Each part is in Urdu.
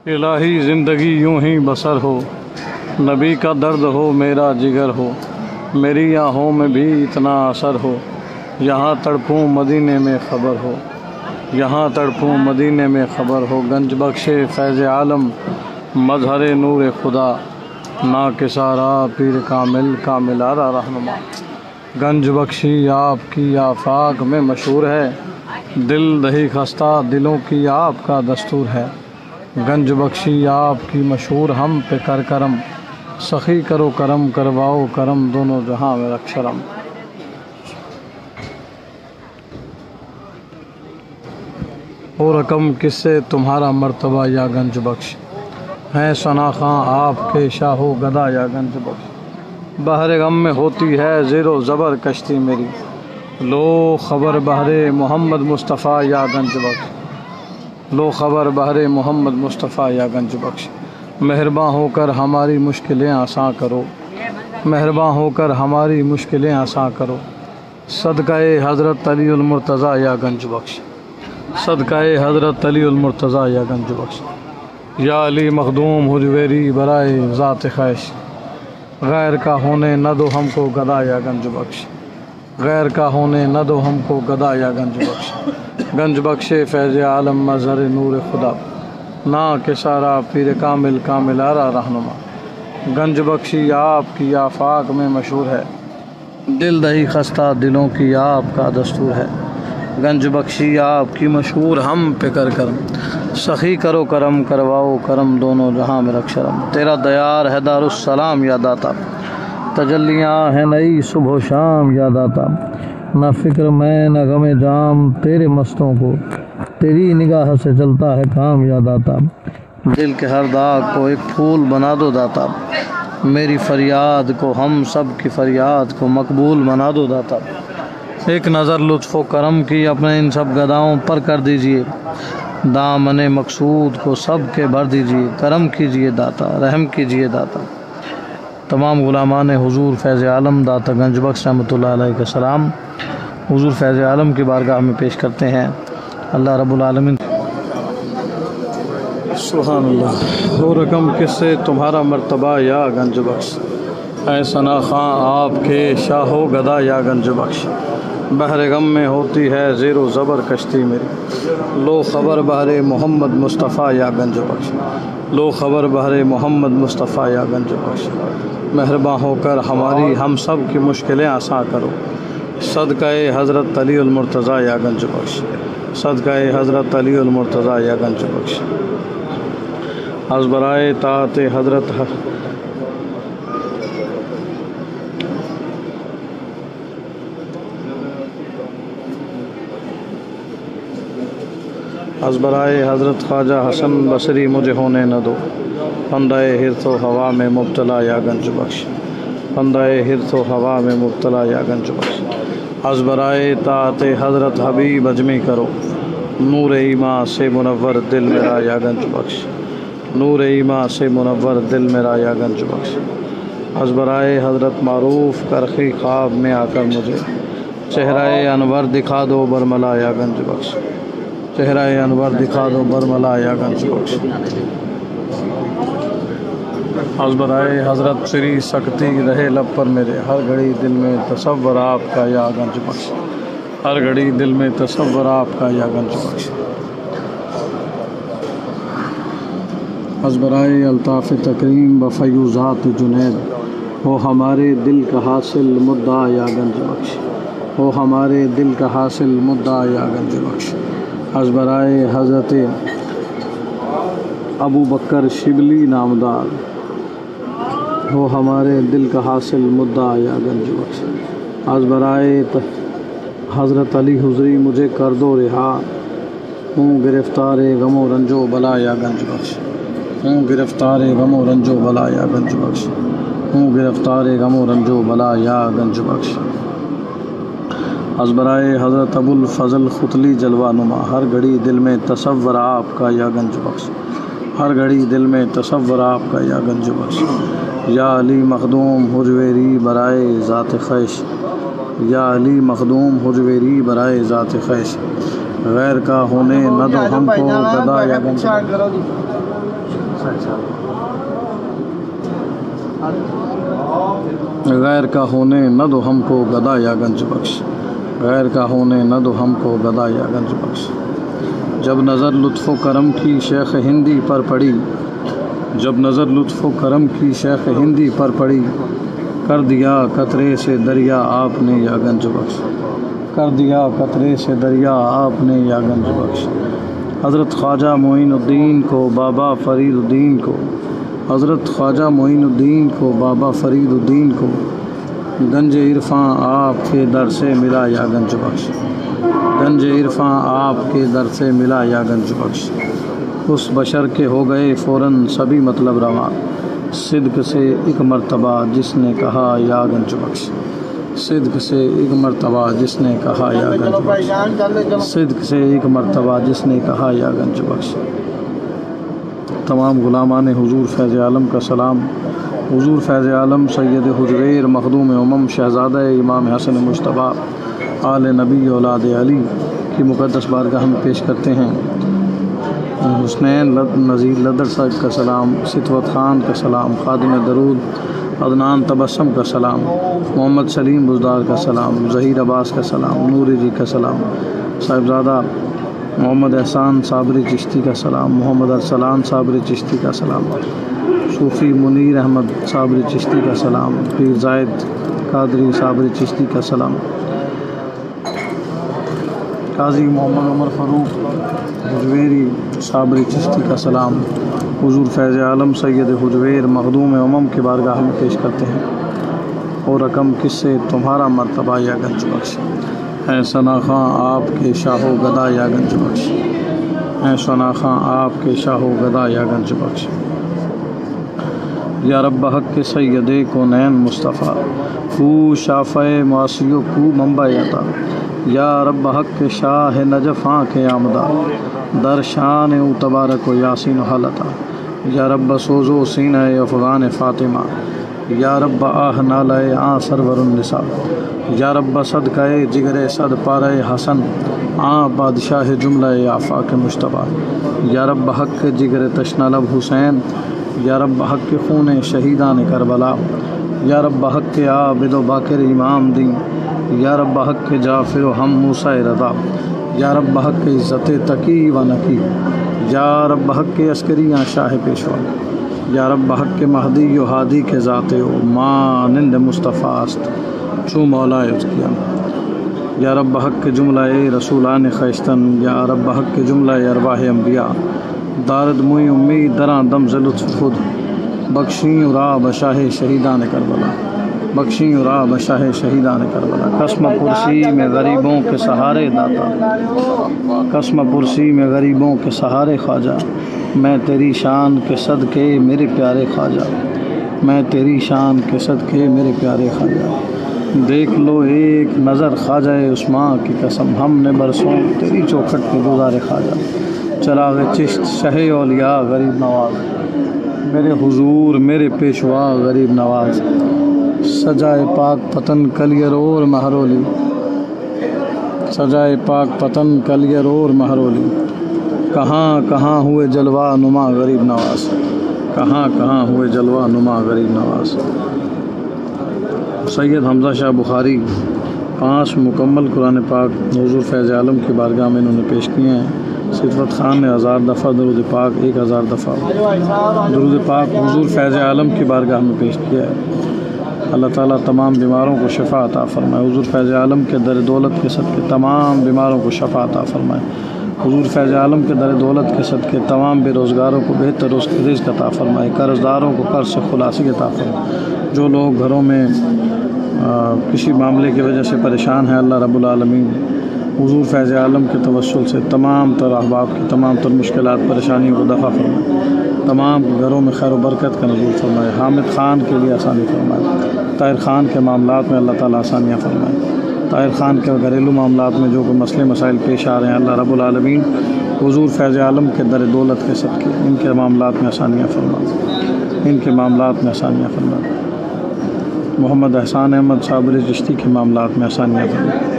الہی زندگی یوں ہی بسر ہو، نبی کا درد ہو میرا جگر ہو، میری آہوں میں بھی اتنا اثر ہو، یہاں تڑپوں مدینے میں خبر ہو، یہاں تڑپوں مدینے میں خبر ہو۔ گنج بخش فیض عالم مظہر نور خدا، نا کسارا پیر کامل کامل آرا رہنما۔ گنج بخشی آپ کی آفاق میں مشہور ہے، دل دہی خستہ دلوں کی آپ کا دستور ہے۔ گنج بخشی آپ کی مشہور ہم پہ کر کرم، سخی کرو کرم کرواؤ کرم دونوں جہاں میں رکھ شرم۔ او رقم کس سے تمہارا مرتبہ یا گنج بخش، ہیں ثنا خاں آپ کے شاہ و گدا یا گنج بخش۔ بحر غم میں ہوتی ہے زیر و زبر کشتی میری، لو خبر بحر محمد مصطفیٰ یا گنج بخش، لو خبر بحر محمد مصطفیٰ یا گنج بخش۔ مہرباں ہو کر ہماری مشکلیں آساں کرو، مہرباں ہو کر ہماری مشکلیں آساں کرو، صدقہ حضرت علی المرتضیٰ یا گنج بخش، صدقہ حضرت علی المرتضیٰ یا گنج بخش۔ یا علی مخدوم حجویری برائے ذات خیش، غیر کا ہونے نہ دو ہم کو گدا یا گنج بخش، غیر کا ہونے نہ دو ہم کو گدا یا گنج بخش۔ گنج بخش فیض عالم مظہر نور خدا، نا کسارا پیر کامل کامل آرا رہنما۔ گنج بخشی آپ کی آفاق میں مشہور ہے، دل دہی خستہ دلوں کی آپ کا دستور ہے۔ گنج بخشی آپ کی مشہور ہم پہ کر کرم، سخی کرو کرم کرواؤ کرم دونوں جہاں میں رکھ شرم۔ تیرا دیار ہے دار السلام یا داتا، تجلیاں ہیں نئی صبح و شام یا داتا۔ نہ فکر میں نہ غم جام تیرے مستوں کو، تیری نگاہ سے چلتا ہے کام یا داتا۔ دل کے ہر داغ کو ایک پھول بنا دو داتا، میری فریاد کو ہم سب کی فریاد کو مقبول بنا دو داتا۔ ایک نظر لطف و کرم کی اپنے ان سب گداؤں پر کر دیجئے، دامن مقصود کو سب کے بھر دیجئے، کرم کیجئے داتا رحم کیجئے داتا۔ تمام غلامان حضور فیض عالم داتا گنج بخش رحمۃ اللہ علیہ کا سلام حضور فیض عالم کی بارگاہ میں پیش کرتے ہیں۔ اللہ رب العالمین سبحان اللہ۔ وہ رقم کس سے تمہارا مرتبہ یا گنج بخش، اے ثنا خاں آپ کے شاہ و گدا یا گنج بخش۔ بحر غم میں ہوتی ہے زیر و زبر کشتی میری، لو خبر بحر محمد مصطفیٰ یا گنج بخش، لو خبر بحر محمد مصطفیٰ یا گنج بخش۔ مہرباں ہو کر ہماری ہم سب کی مشکلیں آساں کرو، صدقہ حضرت علی المرتضیٰ یا گنج بخش، صدقہ حضرت علی المرتضیٰ یا گنج بخش۔ از برائے طاعت حضرت از برائے حضرت خواجہ حسن بصری مجھے ہونے نہ دو، بندہ حرص و ہوا میں مبتلا یا گنج بخش، بندہ حرص و ہوا میں مبتلا یا گنج بخش۔ از برائے طاعت حضرت حبیب اجمی کرو، نور ایمان سے منور دل میرا یا گنج بخش، نور ایمان سے منور دل میرا یا گنج بخش۔ از برائے حضرت معروف کرخی خواب میں آ کر مجھے، چہرہ انور دکھا دو برملا یا گنج بخش، چہرہ انور دکھا دو برملا یا گنج بخش۔ از برائے حضرت سری سکتی رہے لب پر میرے، ہر گھڑی دل میں تصور آپ کا یا گنج بخش، ہر گھڑی دل میں تصور آپ کا یا گنج بخش۔ از برائے الطاف تکریم و فیوضات جنید، ہو ہمارے دل کا حاصل مدعا یا گنج بخش، ہو ہمارے دل کا حاصل مدعا یا گنج بخش۔ از برائے حضرت ابو بکر شبلی نامدار، ہو ہمارے دل کا حاصل مدعا یا گنج بخش۔ از برائے حضرت علی حضری مجھے کر دو رہا، ہوں گرفتار غم و رنج و بلا یا گنج بخش، ہوں گرفتار غم و رنج و بلا یا گنج بخش، ہوں گرفتار غم و رنج و بلا یا گنج بخش۔ از برائے حضرت ابو الفضل ختلی جلوہ نما، ہر گھڑی دل میں تصور آپ کا یا گنج بخش، ہر گھڑی دل میں تصور آپ کا یا گنج بخش۔ یا علی مخدوم حجویری برائے ذات خیش، یا علی مخدوم حجویری برائے ذات خیش، غیر کا ہونے نہ دو ہم کو گدا یا گنج بخش۔ غیر کا ہونے نہ دو ہم کو گدا یا گنج بخش، غیر کا ہونے نہ دو ہم کو گدا یا گنج بخش۔ جب نظر لطف و کرم کی شیخ ہندی پر پڑی، جب نظر لطف و کرم کی شیخ ہندی پر پڑی، کر دیا قطرے سے دریا آپ نے یا گنج بخش، کر دیا قطرے سے دریا آپ نے یا گنج بخش۔ حضرت خواجہ معین الدین کو بابا فرید الدین کو، حضرت خواجہ معین الدین کو بابا فرید الدین کو، گنج عرفاں آپ کے در سے ملا یا گنج بخش، گنج عرفاں آپ کے در سے ملا یا گنج بخش۔ اس بشر کے ہو گئے فوراً سبھی مطلب رواں، صدق سے ایک مرتبہ جس نے کہا یا گنج بخش، صدق سے ایک مرتبہ جس نے کہا یا گنج بخش، صدق سے ایک مرتبہ جس نے کہا یا گنج بخش۔ تمام غلامان حضور فیض عالم کا سلام۔ حضور فیض عالم سید حجویر مخدوم امم شہزادہ امام حسن مجتبیٰ آل نبی اولاد علی کی مقدس بارگاہ میں پیش کرتے ہیں حسنین نذیر لدر صاحب کا سلام، ستوت خان کا سلام، خادم درود عدنان تبسم کا سلام، محمد سلیم بزدار کا سلام، ظہیر عباس کا سلام، نوری جی کا سلام، صاحبزادہ محمد احسان صابری چشتی کا سلام، محمد ارسلان صابری چشتی کا سلام، صوفی منیر احمد صابری چشتی کا سلام، پیر زائد قادری صابری چشتی کا سلام، قاضی محمد عمر فاروق حجویری صابری چشتی کا سلام۔ حضور فیض عالم سید حجویر مخدوم امم کی بارگاہ میں پیش کرتے ہیں اور رقم کس سے تمہارا مرتبہ یا گنج بخش، اے ثنا خاں آپ کے شاہ و گدا یا گنج بخش، اے ثنا خاں آپ کے شاہ و گدا یا گنج بخش۔ یا رب حق کے سید کونین مصطفیٰ، کو شافع معاشیو کو منبع عطا، یا رب حق کے شاہ نجفاں کے آمدہ، در شان او تبارک و یاسین و حلتا، یا رب سوزو سینہ افغان فاطمہ، یا رب آہ نالے آن سرور النساء، یا رب صدقہ جگر صد پارہ حسن آن بادشاہ جملہ آفاق مجتبیٰ، یا رب حق کے جگر تشنہ لب حسین، یا رب حق کے خون شہیدان کربلا، یا رب حق کے عابد و باکر امام دین، یا رب حق کے جعفر و ہم موسیٰ رضا، یا رب حق کے عزت تقی و نقی، یا رب حق کے عسکریاں شاہ پیشوا، یا رب حق کے مہدی و ہادی کے ذات و مانند مصطفیٰ است چو مولا کیا، یا رب حق کے جملہ رسولان خیشتن، یا رب حق کے جملہ ارواح انبیاء، دارد موئی امید دراں دم ز لطف خود، بخشیں را بشاہ شہیدان کربلا، بخشیں را بشاہ شہیدان کربلا۔ قسم پرسی میں غریبوں کے سہارے داتا، قسم پرسی میں غریبوں کے سہارے خواجہ، میں تیری شان کے صدقے میرے پیارے خواجہ، میں تیری شان کے صدقے میرے پیارے خواجہ۔ دیکھ لو ایک نظر خواجہ عثمان کی قسم، ہم نے برسوں تیری چوکھٹ کے گزارے خواجہ، چراغ چشت شہ اولیاء غریب نواز، میرے حضور میرے پیشوا غریب نواز، سجائے پاک پتن کلیئر اور مہرولی، سجائے پاک پتن کلیئر اور مہرولی، کہاں کہاں ہوئے جلوہ نما غریب نواز، کہاں کہاں ہوئے جلوہ نما غریب نواز۔ سید حمزہ شاہ بخاری 5 مکمل قرآن پاک حضور فیض عالم کی بارگاہ میں انہوں نے پیش کیے ہیں۔ ستوت خان نے 1000 دفعہ درود پاک 1000 دفعہ درود پاک حضور فیض عالم کی بارگاہ میں پیش کیا ہے۔ اللہ تعالیٰ تمام بیماروں کو شفا عطا فرمائے، حضور فیض عالم کے در دولت کے صدقے تمام بیماروں کو شفا عطا فرمائے، حضور فیض عالم کے در دولت کے صدقے تمام بے روزگاروں کو بہتر رزق عطا فرمائے، قرض داروں کو قرض سے خلاصی عطا فرمائے، جو لوگ گھروں میں کسی معاملے کی وجہ سے پریشان ہیں، اللہ رب العالمین حضور فیض عالم کے توسل سے تمام تر احباب کی تمام تر مشکلات پریشانیوں کو دفع فرمائے، تمام گھروں میں خیر و برکت کا نزول فرمائے، حامد خان کے لیے آسانی فرمائے، طاہر خان کے معاملات میں اللہ تعالیٰ آسانیاں فرمائے، طاہر خان کے گھریلو معاملات میں جو کوئی مسئلے مسائل پیش آ رہے ہیں، اللہ رب العالمین حضور فیض عالم کے در دولت کے صدقے ان کے معاملات میں آسانیاں فرمائے، ان کے معاملات میں آسانیاں فرمائے، محمد احسان احمد صابری چشتی کے معاملات میں آسانیاں فرمائے۔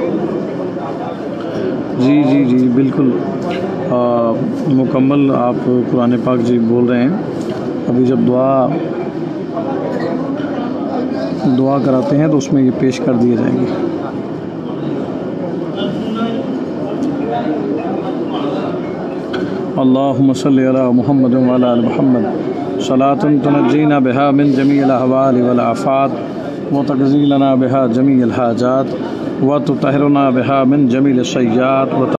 جی بالکل مکمل آپ قرآن پاک جی بول رہے ہیں. ابھی جب دعا کراتے ہیں تو اس میں یہ پیش کر دیے جائیں گے. اللہم صلی علی محمد وعلی آل محمد صلاۃ تنجینا بہا من جمیع الاحوال والآفات وتقضی لنا بہا جمیع الحاجات وتطہرنا بہا من جمیع السیئات